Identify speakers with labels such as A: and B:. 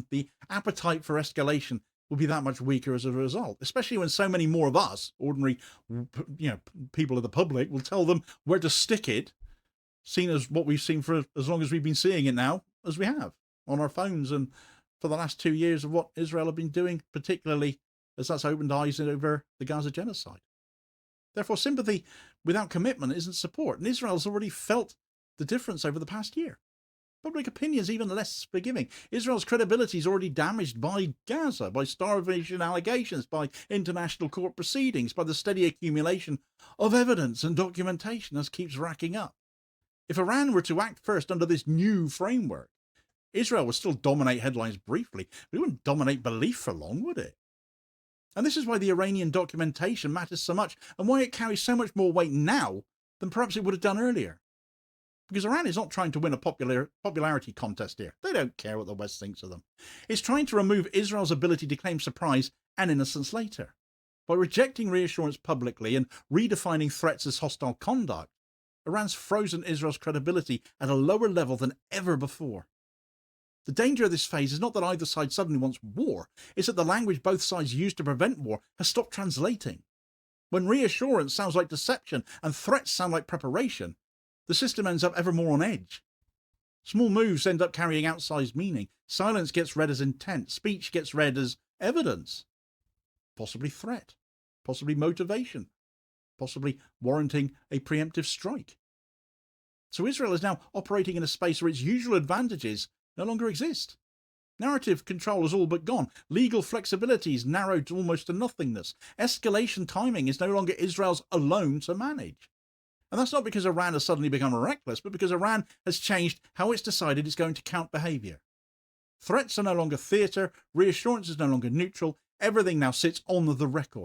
A: the appetite for escalation will be that much weaker as a result, especially when so many more of us, ordinary people of the public, will tell them where to stick it, seen as what we've seen for as long as we've been seeing it now, as we have on our phones and for the last 2 years of what Israel have been doing, particularly as that's opened eyes over the Gaza genocide. Therefore, sympathy without commitment isn't support, and Israel's already felt the difference over the past year. Public opinion is even less forgiving. Israel's credibility is already damaged by Gaza, by starvation allegations, by international court proceedings, by the steady accumulation of evidence and documentation that keeps racking up. If Iran were to act first under this new framework, Israel would still dominate headlines briefly, but it wouldn't dominate belief for long, would it? And this is why the Iranian documentation matters so much, and why it carries so much more weight now than perhaps it would have done earlier. Because Iran is not trying to win a popularity contest here. They don't care what the West thinks of them. It's trying to remove Israel's ability to claim surprise and innocence later. By rejecting reassurance publicly and redefining threats as hostile conduct, Iran's frozen Israel's credibility at a lower level than ever before. The danger of this phase is not that either side suddenly wants war, it's that the language both sides use to prevent war has stopped translating. When reassurance sounds like deception and threats sound like preparation, the system ends up ever more on edge. Small moves end up carrying outsized meaning. Silence gets read as intent. Speech gets read as evidence. Possibly threat. Possibly motivation. Possibly warranting a preemptive strike. So Israel is now operating in a space where its usual advantages no longer exist. Narrative control is all but gone. Legal flexibility is narrowed to almost to nothingness. Escalation timing is no longer Israel's alone to manage. And that's not because Iran has suddenly become reckless, but because Iran has changed how it's decided it's going to count behaviour. Threats are no longer theatre, reassurance is no longer neutral, everything now sits on the record.